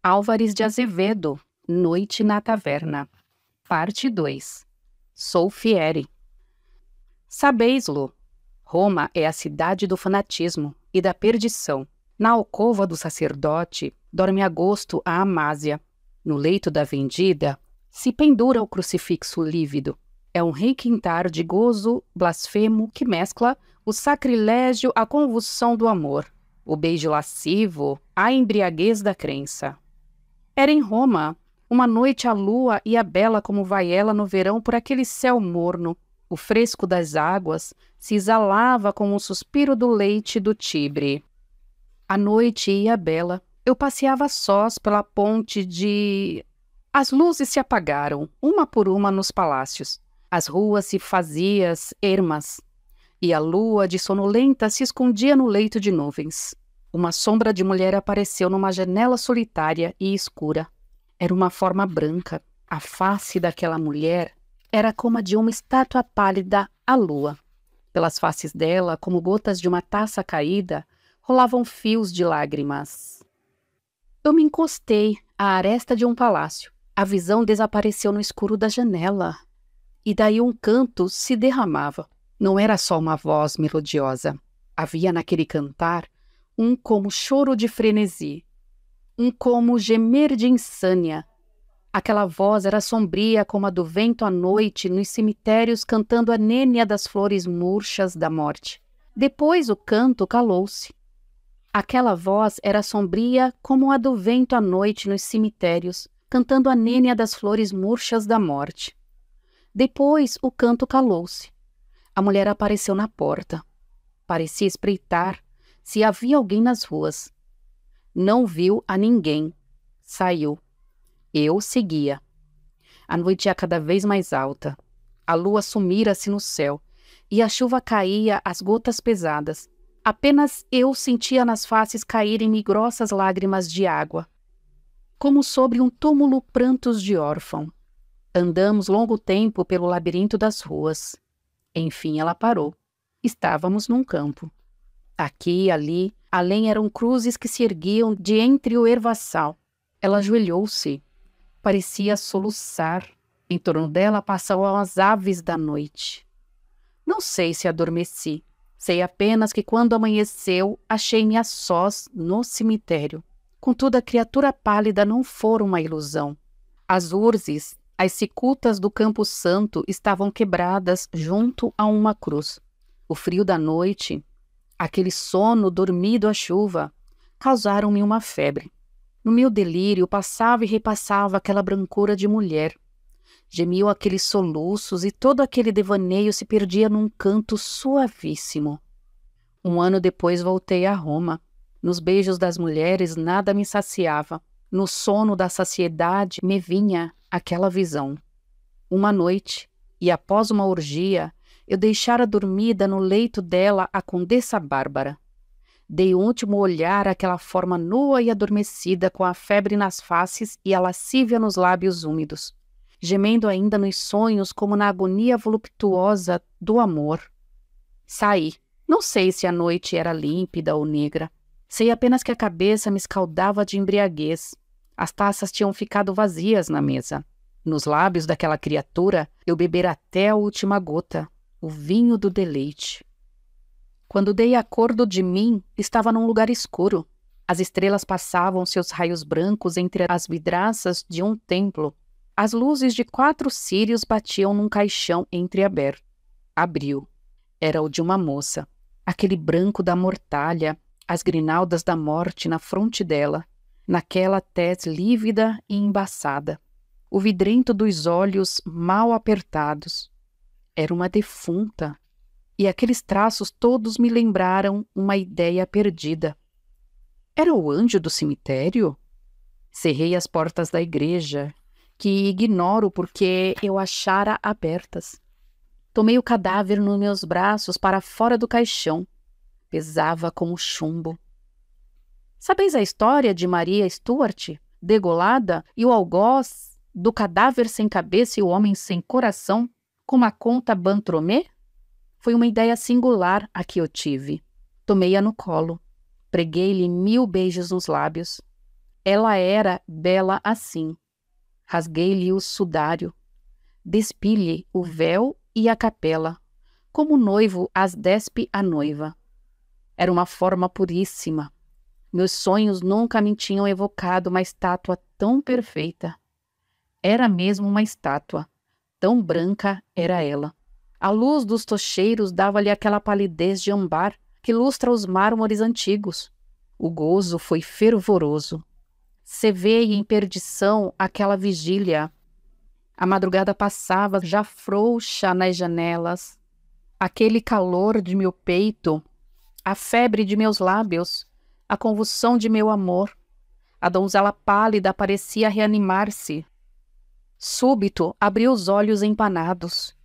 Álvares de Azevedo, Noite na Taverna. Parte 2. Sou Fieri. Sabeis-lo, Roma é a cidade do fanatismo e da perdição. Na alcova do sacerdote dorme a gosto a Amásia. No leito da vendida se pendura o crucifixo lívido. É um requintar de gozo blasfemo que mescla o sacrilégio à convulsão do amor, o beijo lascivo à embriaguez da crença. Era em Roma, uma noite a lua ia bela como vai ela no verão por aquele céu morno. O fresco das águas se exalava com o suspiro do leite do Tibre. A noite ia bela. Eu passeava sós pela ponte de... As luzes se apagaram, uma por uma nos palácios. As ruas se faziam ermas, e a lua de sonolenta se escondia no leito de nuvens. Uma sombra de mulher apareceu numa janela solitária e escura. Era uma forma branca. A face daquela mulher era como a de uma estátua pálida à lua. Pelas faces dela, como gotas de uma taça caída, rolavam fios de lágrimas. Eu me encostei à aresta de um palácio. A visão desapareceu no escuro da janela. E daí um canto se derramava. Não era só uma voz melodiosa. Havia naquele cantar um como choro de frenesi, um como gemer de insânia. Aquela voz era sombria como a do vento à noite nos cemitérios cantando a nênia das flores murchas da morte. Depois o canto calou-se. Aquela voz era sombria como a do vento à noite nos cemitérios, cantando a nênia das flores murchas da morte. Depois o canto calou-se. A mulher apareceu na porta. Parecia espreitar se havia alguém nas ruas. Não viu a ninguém. Saiu. Eu seguia. A noite ia cada vez mais alta. A lua sumira-se no céu e a chuva caía às gotas pesadas. Apenas eu sentia nas faces caírem-me grossas lágrimas de água, como sobre um túmulo prantos de órfão. Andamos longo tempo pelo labirinto das ruas. Enfim ela parou. Estávamos num campo. Aqui e ali, além eram cruzes que se erguiam de entre o ervaçal. Ela ajoelhou-se. Parecia soluçar. Em torno dela passavam as aves da noite. Não sei se adormeci. Sei apenas que quando amanheceu, achei-me a sós no cemitério. Contudo, a criatura pálida não fora uma ilusão. As urzes, as cicutas do Campo Santo estavam quebradas junto a uma cruz. O frio da noite, aquele sono dormido à chuva, causaram-me uma febre. No meu delírio passava e repassava aquela brancura de mulher. Gemiam aqueles soluços e todo aquele devaneio se perdia num canto suavíssimo. Um ano depois voltei a Roma. Nos beijos das mulheres nada me saciava. No sono da saciedade me vinha aquela visão. Uma noite, e após uma orgia, eu deixara dormida no leito dela a Condessa Bárbara. Dei o último olhar àquela forma nua e adormecida, com a febre nas faces e a lascívia nos lábios úmidos, gemendo ainda nos sonhos como na agonia voluptuosa do amor. Saí. Não sei se a noite era límpida ou negra. Sei apenas que a cabeça me escaldava de embriaguez. As taças tinham ficado vazias na mesa. Nos lábios daquela criatura, eu bebera até a última gota, o vinho do deleite. Quando dei acordo de mim, estava num lugar escuro. As estrelas passavam seus raios brancos entre as vidraças de um templo. As luzes de 4 círios batiam num caixão entreaberto. Abriu. Era o de uma moça. Aquele branco da mortalha, as grinaldas da morte na fronte dela, naquela tez lívida e embaçada. O vidrento dos olhos mal apertados. Era uma defunta. E aqueles traços todos me lembraram uma ideia perdida. Era o anjo do cemitério? Cerrei as portas da igreja, que ignoro porque eu achara abertas. Tomei o cadáver nos meus braços para fora do caixão. Pesava como chumbo. Sabeis a história de Maria Stuart, degolada, e o algoz do cadáver sem cabeça e o homem sem coração, como a conta Bantromé? Foi uma ideia singular a que eu tive. Tomei-a no colo. Preguei-lhe 1000 beijos nos lábios. Ela era bela assim. Rasguei-lhe o sudário, despi-lhe o véu e a capela, como o noivo as despe a noiva. Era uma forma puríssima. Meus sonhos nunca me tinham evocado uma estátua tão perfeita. Era mesmo uma estátua. Tão branca era ela. A luz dos tocheiros dava-lhe aquela palidez de âmbar que lustra os mármores antigos. O gozo foi fervoroso. Cevei em perdição aquela vigília. A madrugada passava já frouxa nas janelas. Aquele calor de meu peito, a febre de meus lábios, a convulsão de meu amor. A donzela pálida parecia reanimar-se. Súbito abriu os olhos empanados.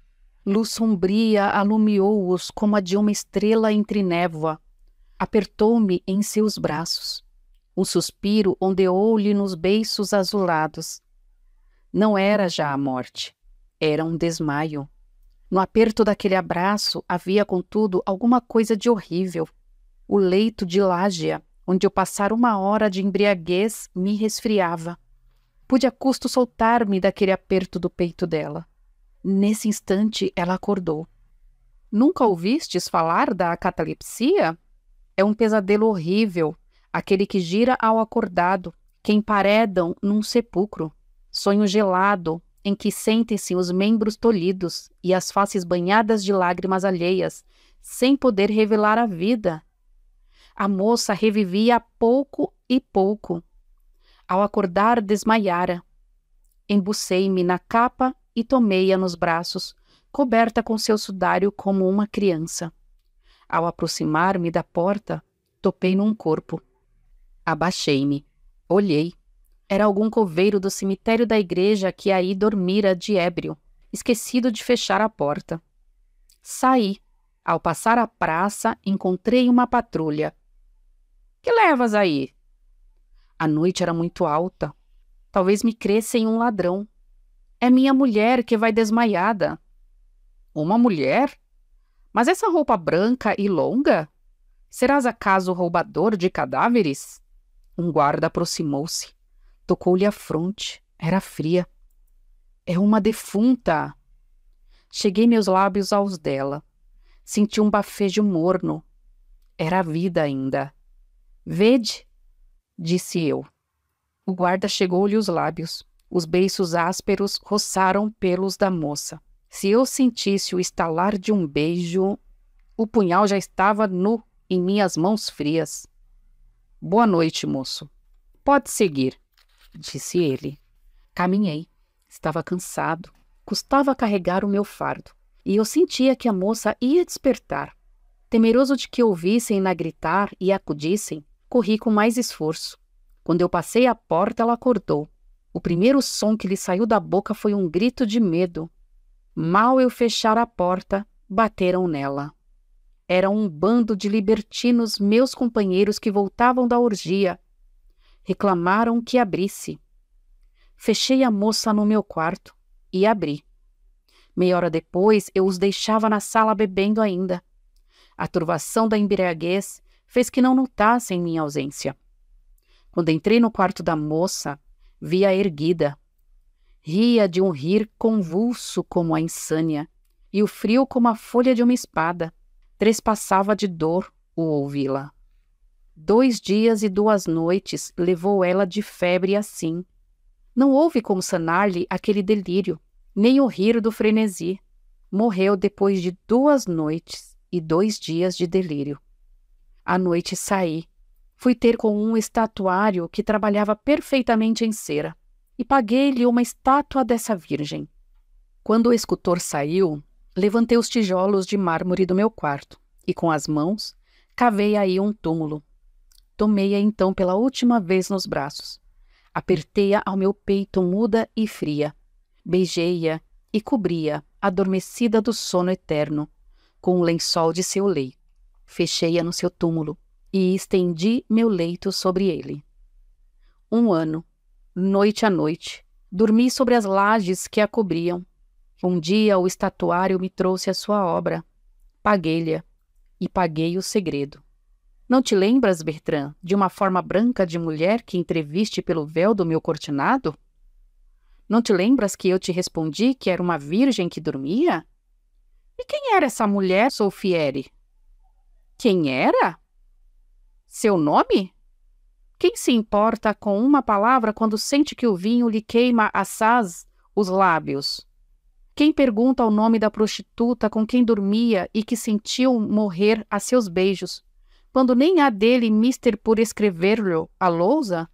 Luz sombria alumiou-os como a de uma estrela entre névoa. Apertou-me em seus braços. Um suspiro ondeou-lhe nos beiços azulados. Não era já a morte. Era um desmaio. No aperto daquele abraço havia, contudo, alguma coisa de horrível. O leito de Lágia, onde eu passara uma hora de embriaguez, me resfriava. Pude a custo soltar-me daquele aperto do peito dela. Nesse instante ela acordou. Nunca ouvistes falar da catalepsia? É um pesadelo horrível, aquele que gira ao acordado, que emparedam num sepulcro. Sonho gelado, em que sentem-se os membros tolhidos e as faces banhadas de lágrimas alheias, sem poder revelar a vida. A moça revivia a pouco e pouco. Ao acordar, desmaiara. Embucei-me na capa e tomei-a nos braços, coberta com seu sudário como uma criança. Ao aproximar-me da porta, topei num corpo. Abaixei-me. Olhei. Era algum coveiro do cemitério da igreja que aí dormira de ébrio, esquecido de fechar a porta. Saí. Ao passar a praça, encontrei uma patrulha. — Que levas aí? A noite era muito alta. Talvez me crescem um ladrão. É minha mulher que vai desmaiada. Uma mulher? Mas essa roupa branca e longa? Serás acaso roubador de cadáveres? Um guarda aproximou-se. Tocou-lhe a fronte. Era fria. É uma defunta. Cheguei meus lábios aos dela. Senti um bafejo morno. Era a vida ainda. Vede, disse eu. O guarda chegou-lhe os lábios. Os beiços ásperos roçaram pelos da moça. Se eu sentisse o estalar de um beijo, o punhal já estava nu em minhas mãos frias. Boa noite, moço. Pode seguir, disse ele. Caminhei. Estava cansado. Custava carregar o meu fardo. E eu sentia que a moça ia despertar. Temeroso de que ouvissem-na gritar e acudissem, corri com mais esforço. Quando eu passei a porta, ela acordou. O primeiro som que lhe saiu da boca foi um grito de medo. Mal eu fechara a porta, bateram nela. Era um bando de libertinos, meus companheiros que voltavam da orgia. Reclamaram que abrisse. Fechei a moça no meu quarto e abri. Meia hora depois, eu os deixava na sala bebendo ainda. A turvação da embriaguez fez que não notassem minha ausência. Quando entrei no quarto da moça, vi-a erguida. Ria de um rir convulso como a insânia, e o frio como a folha de uma espada. Trespassava de dor o ouvi-la. 2 dias e 2 noites levou ela de febre assim. Não houve como sanar-lhe aquele delírio, nem o rir do frenesi. Morreu depois de 2 noites e 2 dias de delírio. À noite saí. Fui ter com um estatuário que trabalhava perfeitamente em cera e paguei-lhe uma estátua dessa virgem. Quando o escultor saiu, levantei os tijolos de mármore do meu quarto e, com as mãos, cavei aí um túmulo. Tomei-a então pela última vez nos braços. Apertei-a ao meu peito muda e fria. Beijei-a e cobri-a, adormecida do sono eterno, com o lençol de seu leito. Fechei-a no seu túmulo e estendi meu leito sobre ele. 1 ano, noite a noite, dormi sobre as lajes que a cobriam. Um dia o estatuário me trouxe a sua obra. Paguei-lhe e paguei o segredo. Não te lembras, Bertrand, de uma forma branca de mulher que entreviste pelo véu do meu cortinado? Não te lembras que eu te respondi que era uma virgem que dormia? E quem era essa mulher, Solfiere? Quem era? Seu nome? Quem se importa com uma palavra quando sente que o vinho lhe queima assaz os lábios? Quem pergunta o nome da prostituta com quem dormia e que sentiu morrer a seus beijos, quando nem há dele mister por escrever-lhe a lousa?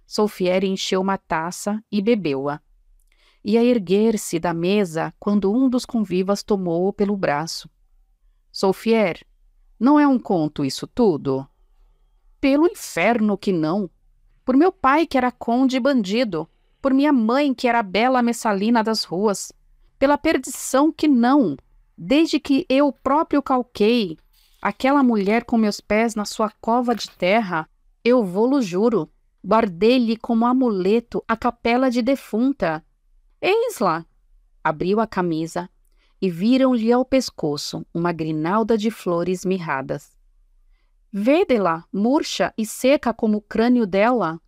Solfiere encheu uma taça e bebeu-a. Ia erguer-se da mesa quando um dos convivas tomou-o pelo braço. Solfiere, não é um conto isso tudo? Pelo inferno que não! Por meu pai que era conde e bandido, por minha mãe que era bela messalina das ruas, pela perdição que não! Desde que eu próprio calquei aquela mulher com meus pés na sua cova de terra, eu vô-lo juro, guardei-lhe como amuleto a capela de defunta. Eis-la! Abriu a camisa e viram-lhe ao pescoço uma grinalda de flores mirradas. Vede-la, murcha e seca como o crânio dela,